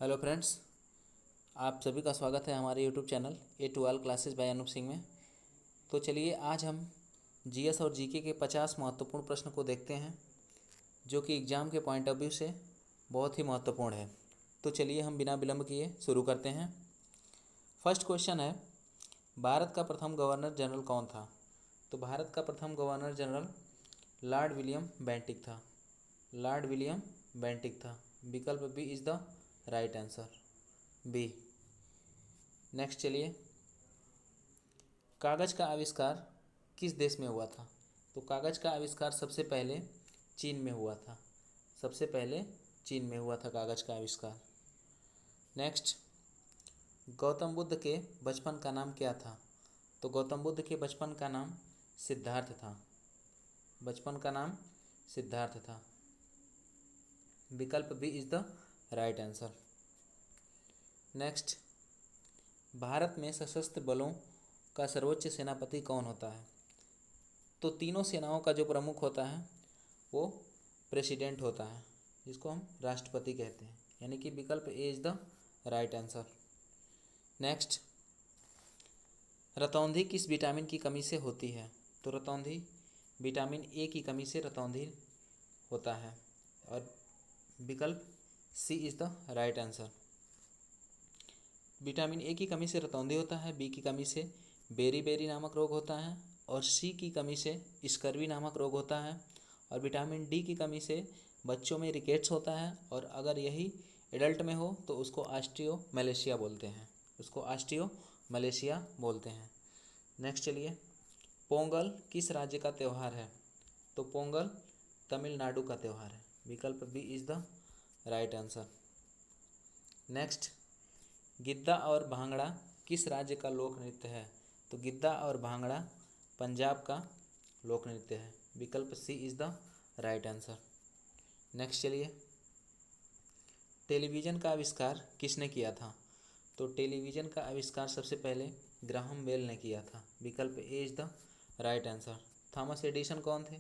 Hello friends, आप सभी का स्वागत है हमारे YouTube channel A to All classes by Anoop Singh में। तो चलिए आज हम जीएस और जीके के 50 महत्वपूर्ण प्रश्न को देखते हैं जो कि एग्ज़ाम के पॉइंट ऑफ व्यू से बहुत ही महत्वपूर्ण है। तो चलिए हम बिना विलंब किए शुरू करते हैं। फर्स्ट क्वेश्चन है, भारत का प्रथम गवर्नर जनरल कौन था? तो भारत का प्रथम governor general lord William Bentinck था। लॉर्ड विलियम बेंटिक था। विकल्प B is the right answer, B. Next चलिए, कागज़ का आविष्कार किस देश में हुआ था? तो कागज़ का आविष्कार सबसे पहले चीन में हुआ था। सबसे पहले चीन में हुआ था कागज़ का आविष्कार। नेक्स्ट, गौतम बुद्ध के बचपन का नाम क्या था? तो गौतम बुद्ध के बचपन का नाम सिद्धार्थ था। बचपन का नाम सिद्धार्थ था। विकल्प B is the right answer. Next, Bharat में सशस्त्र बलों का सर्वोच्च सेनापति कौन होता है? तो तीनों सेनाओं का जो प्रमुख होता है वो प्रेसिडेंट होता है, जिसको हम राष्ट्रपति कहते हैं, यानी कि विकल्प A is the right answer. Next, रतौंधी किस विटामिन की कमी से होती है? तो रतौंधी विटामिन ए की कमी से रतौंधी होता है और विकल्प C is the right answer. Vitamin A की कमी से रतौंधी होता है, बी की कमी से बेरी बेरी नामक रोग होता है और सी की कमी से स्कर्वी नामक रोग होता है और विटामिन डी की कमी से बच्चों में रिकेट्स होता है और अगर यही एडल्ट में हो तो उसको ऑस्टियो मलेशिया बोलते हैं। उसको ऑस्टियो मलेशिया बोलते हैं। नेक्स्ट चलिए, पोंगल किस राज्य का त्यौहार है? तो पोंगल तमिलनाडु का त्यौहार है। विकल्प B is the right answer. Next, Giddha और भांगड़ा किस राज्य का लोक नृत्य है? तो गिद्दा और भांगड़ा पंजाब का लोक नृत्य है। विकल्प C is the right answer. Next चलिए, टेलीविज़न का आविष्कार किसने किया था? तो टेलीविज़न का आविष्कार सबसे पहले ग्राहम बेल ने किया था। विकल्प A is the right answer. Thomas Edison कौन थे?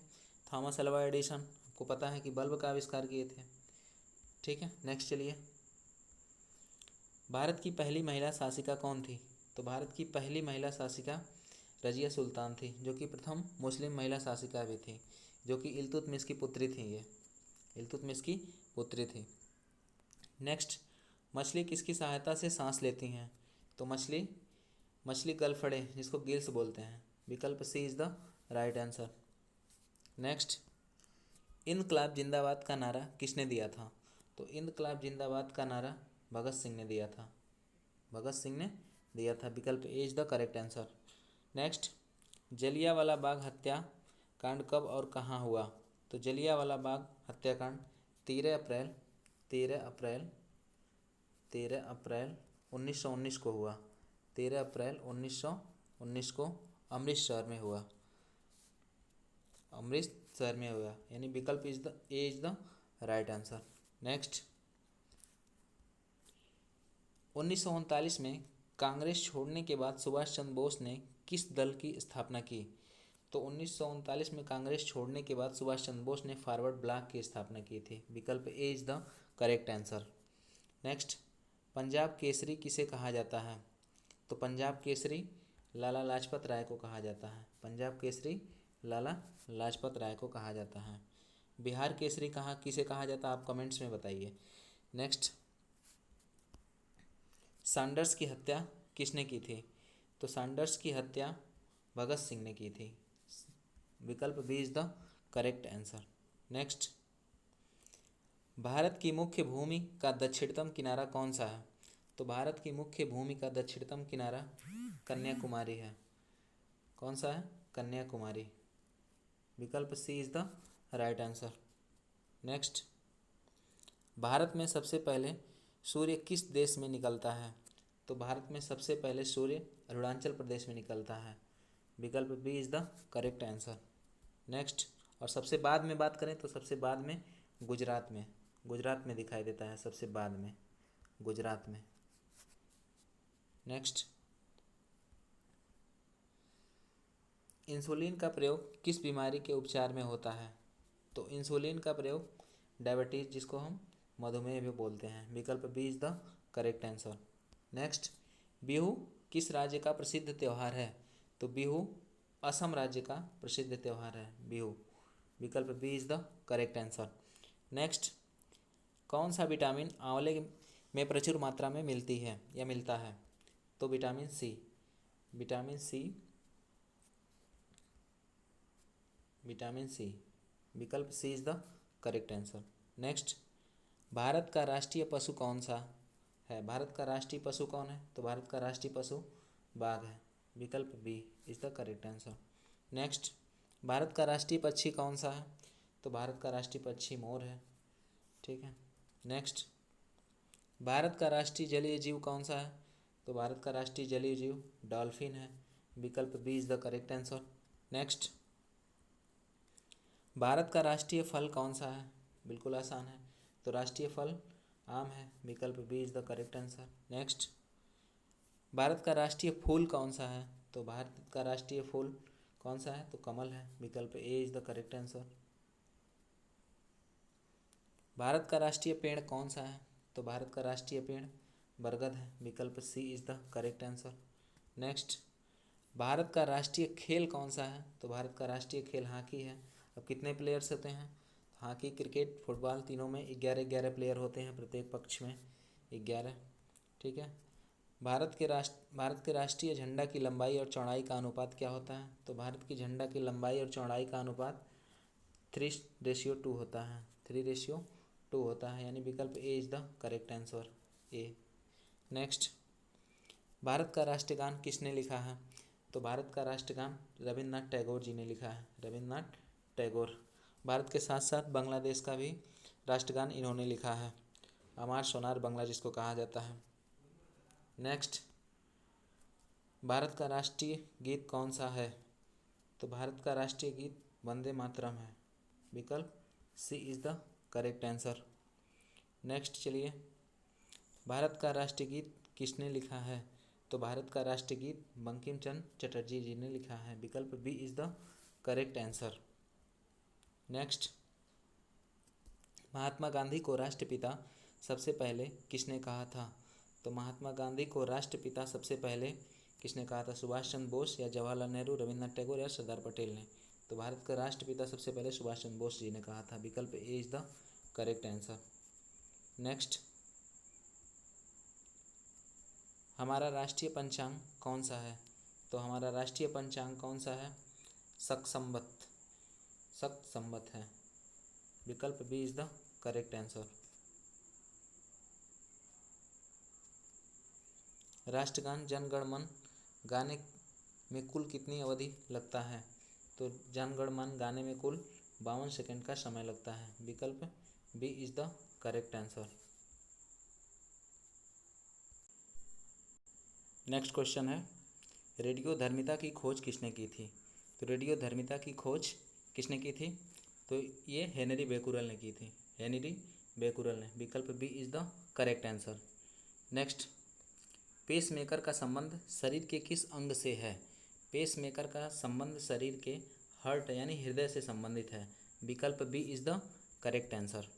थॉमस अल्वा एडिसन, आपको पता है कि बल्ब का आविष्कार किए थे। ठीक है, नेक्स्ट चलिए, भारत की पहली महिला शासिका कौन थी? तो भारत की पहली महिला शासिका रजिया सुल्तान थी, जो कि प्रथम मुस्लिम महिला शासिका भी थी, जो कि इल्तुतमिश की पुत्री थी। ये इल्तुतमिश की पुत्री थी। नेक्स्ट, मछली किसकी सहायता से सांस लेती हैं? तो मछली मछली गलफड़े, जिसको गिल्स बोलते हैं। विकल्प C is the right answer. Next, इनकलाब जिंदाबाद का नारा किसने दिया था? तो इनकलाब जिंदाबाद का नारा भगत सिंह ने दिया था। भगत सिंह ने दिया था। विकल्प A is the correct answer. Next, Jallianwala Bagh हत्याकांड कब और कहाँ हुआ? तो जलियांवाला बाग हत्याकांड 13 अप्रैल 13 अप्रैल 13 अप्रैल 1919 को हुआ। 13 अप्रैल 1919 को अमृतसर में हुआ। अमृतसर में हुआ, यानी विकल्प is the A is the right answer. Next, 1939 में कांग्रेस छोड़ने के बाद सुभाष चंद्र बोस ने किस दल की स्थापना की? तो 1939 में कांग्रेस छोड़ने के बाद सुभाष चंद्र बोस ने फॉरवर्ड ब्लॉक की स्थापना की थी। विकल्प A is the correct answer. Next, Punjab Kesari किसे कहा जाता है? तो पंजाब केसरी लाला लाजपत राय को कहा जाता है। पंजाब केसरी लाला लाजपत राय को कहा जाता है। बिहार केसरी किसे कहा जाता है, आप कमेंट्स में बताइए। नेक्स्ट, सैंडर्स की हत्या किसने की थी? तो सैंडर्स की हत्या भगत सिंह ने की थी। विकल्प B is the correct answer. Next, Bharat की मुख्य भूमि का दक्षिणतम किनारा कौन सा है? तो भारत की मुख्य भूमि का दक्षिणतम किनारा कन्याकुमारी है। कौन सा है? कन्याकुमारी। विकल्प C is the right answer. Next, Bharat में सबसे पहले सूर्य किस देश में निकलता है? तो भारत में सबसे पहले सूर्य अरुणाचल प्रदेश में निकलता है। विकल्प B is the correct answer. Next, और सबसे बाद में बात करें तो सबसे बाद में गुजरात में दिखाई देता है। सबसे बाद में गुजरात में। नेक्स्ट, इंसुलिन का प्रयोग किस बीमारी के उपचार में होता है? तो इंसुलिन का प्रयोग डायबिटीज़, जिसको हम मधुमेह भी बोलते हैं। विकल्प B is the correct answer. Next, Bihu किस राज्य का प्रसिद्ध त्यौहार है? तो बिहू असम राज्य का प्रसिद्ध त्यौहार है बिहू। विकल्प B is the correct answer. Next, कौन सा विटामिन आंवले में प्रचुर मात्रा में मिलती है या मिलता है? तो vitamin C. Vitamin C, vitamin C. विकल्प C is the correct answer. Next, Bharat का राष्ट्रीय पशु कौन सा है? भारत का राष्ट्रीय पशु कौन है? तो भारत का राष्ट्रीय पशु बाघ है। विकल्प B is the correct answer. Next, Bharat का राष्ट्रीय पक्षी कौन सा है? तो भारत का राष्ट्रीय पक्षी मोर है। ठीक है। नेक्स्ट, भारत का राष्ट्रीय जलीय जीव कौन सा है? तो भारत का राष्ट्रीय जलीय जीव डॉल्फिन है। विकल्प B is the correct answer. Next, Bharat का राष्ट्रीय फल कौन सा है? बिल्कुल आसान है, तो राष्ट्रीय फल आम है। विकल्प B is the correct answer. Next, Bharat का राष्ट्रीय फूल कौन सा है? तो भारत का राष्ट्रीय फूल कौन सा है? तो कमल है। विकल्प A is the correct answer. Bharat का राष्ट्रीय पेड़ कौन सा है? तो भारत का राष्ट्रीय पेड़ बरगद है। विकल्प C is the correct answer. Next, Bharat का राष्ट्रीय खेल कौन सा है? तो भारत का राष्ट्रीय खेल हॉकी है। अब कितने प्लेयर्स होते हैं? हॉकी, क्रिकेट, फुटबॉल तीनों में 11-11 प्लेयर होते हैं, प्रत्येक पक्ष में 11। ठीक है। भारत के राष्ट्रीय झंडा की लंबाई और चौड़ाई का अनुपात क्या होता है? तो भारत की झंडा की लंबाई और चौड़ाई का अनुपात 3:2 होता है। 3:2 होता है, यानी विकल्प A is the correct answer, A. Next, Bharat का राष्ट्रगान किसने लिखा है? तो भारत का राष्ट्रगान रविन्द्रनाथ टैगोर जी ने लिखा है। रविन्द्रनाथ टैगोर। भारत के साथ साथ बांग्लादेश का भी राष्ट्रगान इन्होंने लिखा है, अमार सोनार बांग्ला जिसको कहा जाता है। नेक्स्ट, भारत का राष्ट्रीय गीत कौन सा है? तो भारत का राष्ट्रीय गीत वंदे मातरम है। विकल्प C is the correct answer. Next चलिए, भारत का राष्ट्रीय गीत किसने लिखा है? तो भारत का राष्ट्रीय गीत बंकिम चंद्र चटर्जी जी ने लिखा है। विकल्प B is the correct answer. Next, Mahatma Gandhi को राष्ट्रपिता सबसे पहले किसने कहा था? तो महात्मा गांधी को राष्ट्रपिता सबसे पहले किसने कहा था? सुभाष चंद्र बोस या जवाहरलाल नेहरू, रविन्द्रनाथ टैगोर या सरदार पटेल ने? तो भारत का राष्ट्रपिता सबसे पहले सुभाष चंद्र बोस जी ने कहा था। विकल्प A is the correct answer. Next, हमारा राष्ट्रीय पंचांग कौन सा है? तो हमारा राष्ट्रीय पंचांग कौन सा है? शक संवत है। विकल्प B is the correct answer. राष्ट्रगान जन गण मन गाने में कुल कितनी अवधि लगता है? तो जन गण मन गाने में कुल 52 सेकंड का समय लगता है। विकल्प B is the correct answer. Next question है, रेडियोधर्मिता की खोज किसने की थी? तो रेडियोधर्मिता की खोज किसने की थी? तो ये हेनरी बेकुरल ने की थी। हेनरी बेकुरल ने। विकल्प B is the correct answer. Next, pacemaker का संबंध शरीर के किस अंग से है? पेसमेकर का संबंध शरीर के हार्ट यानी हृदय से संबंधित है। विकल्प B is the correct answer.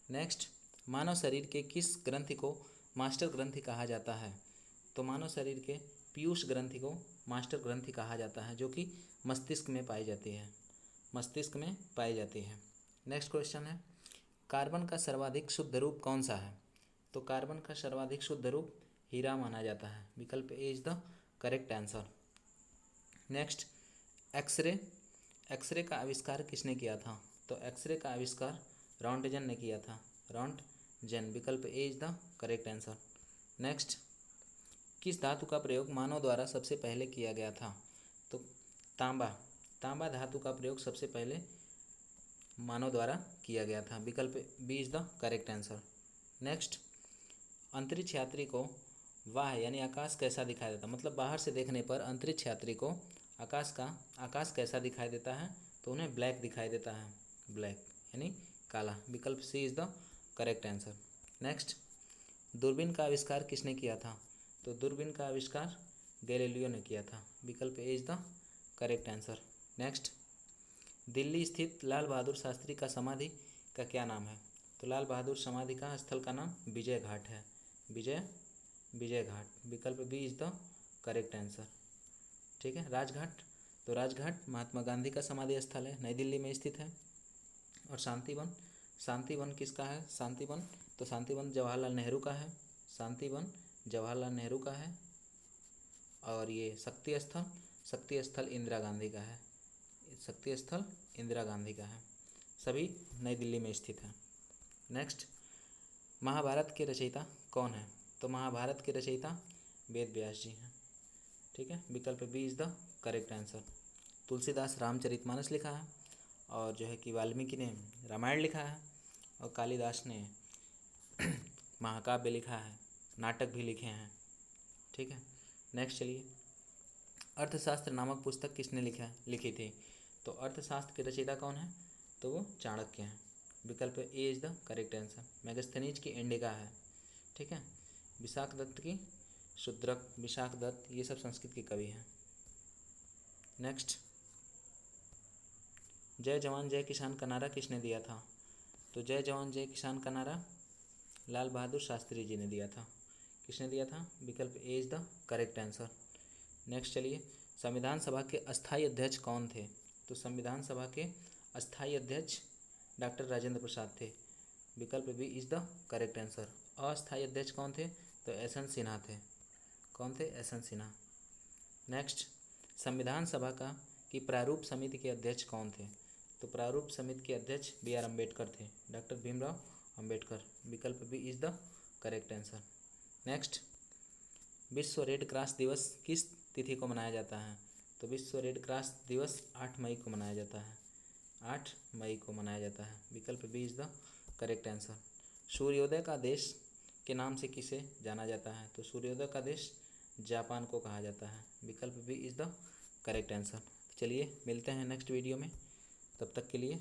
Next, मानव शरीर के किस ग्रंथि को मास्टर ग्रंथि कहा जाता है? तो मानव शरीर के पीयूष ग्रंथि को मास्टर ग्रंथि कहा जाता है, जो कि मस्तिष्क में पाई जाती है। मस्तिष्क में पाई जाती है। नेक्स्ट क्वेश्चन है, कार्बन का सर्वाधिक शुद्ध रूप कौन सा है? तो कार्बन का सर्वाधिक शुद्ध रूप हीरा माना जाता है। विकल्प A is the correct answer. Next, x-ray x-ray का आविष्कार किसने किया था? तो एक्सरे का आविष्कार रॉन्टजन ने किया था। रॉन्टजन। विकल्प A is the correct answer. Next, किस धातु का प्रयोग मानव द्वारा सबसे पहले किया गया था? तो तांबा धातु का प्रयोग सबसे पहले मानव द्वारा किया गया था। विकल्प B is the correct answer. Next, अंतरिक्ष यात्री को वाह यानी आकाश कैसा दिखाई देता? मतलब बाहर से देखने पर अंतरिक्ष यात्री को आकाश कैसा दिखाई देता है? तो उन्हें ब्लैक दिखाई देता है। ब्लैक यानी काला। विकल्प C is the correct answer. Next, दूरबीन का आविष्कार किसने किया था? तो दूरबीन का आविष्कार गैलीलियो ने किया था। विकल्प A is the correct answer. Next, Delhi स्थित लाल बहादुर शास्त्री का समाधि का क्या नाम है? तो लाल बहादुर समाधि का स्थल का नाम विजय घाट है। विजय घाट। विकल्प B is the correct answer. ठीक है। राजघाट, तो राजघाट महात्मा गांधी का समाधि स्थल है, नई दिल्ली में स्थित है। और शांतिवन, शांतिवन किसका है? शांतिवन, तो शांतिवन जवाहरलाल नेहरू का है। शांतिवन जवाहरलाल नेहरू का है। और ये शक्ति स्थल, शक्ति स्थल इंदिरा गांधी का है। शक्ति स्थल इंदिरा गांधी का है। सभी नई दिल्ली में स्थित है। नेक्स्ट, महाभारत के रचयिता कौन है? तो महाभारत के रचयिता वेद व्यास जी हैं। ठीक है। विकल्प B is the correct answer. Tulsidas Ramcharitmanas लिखा है, और जो है कि वाल्मीकि ने रामायण लिखा है, और कालिदास ने महाकाव्य लिखा है, नाटक भी लिखे हैं। ठीक है। नेक्स्ट चलिए, अर्थशास्त्र नामक पुस्तक किसने लिखी थी? तो अर्थशास्त्र के रचयिता कौन है? तो वो चाणक्य हैं। विकल्प A is the correct answer. Megasthenes की इंडिका है। ठीक है। विशाख दत्त की शूद्रक, विशाख दत्त, ये सब संस्कृत के कवि हैं। नेक्स्ट, जय जवान जय किसान का नारा किसने दिया था? तो जय जवान जय किसान का नारा लाल बहादुर शास्त्री जी ने दिया था। किसने दिया था? विकल्प A is the correct answer. Next चलिए, संविधान सभा के अस्थायी अध्यक्ष कौन थे? तो संविधान सभा के अस्थायी अध्यक्ष डॉक्टर राजेंद्र प्रसाद थे। विकल्प B is the correct answer. अस्थायी अध्यक्ष कौन थे? तो एस.एन. सिन्हा थे। कौन थे? एस.एन. सिन्हा। नेक्स्ट, संविधान सभा की प्रारूप समिति के अध्यक्ष कौन थे? तो प्रारूप समिति के अध्यक्ष बी.आर. अम्बेडकर थे, डॉक्टर भीमराव अम्बेडकर। विकल्प B is the correct answer. Next, विश्व रेड क्रॉस दिवस किस तिथि को मनाया जाता है? तो विश्व रेड क्रॉस दिवस 8 मई को मनाया जाता है। 8 मई को मनाया जाता है। विकल्प B is the correct answer. सूर्योदय का देश के नाम से किसे जाना जाता है? तो सूर्योदय का देश जापान को कहा जाता है। विकल्प B is the correct answer. चलिए मिलते हैं नेक्स्ट वीडियो में, तब तक के लिए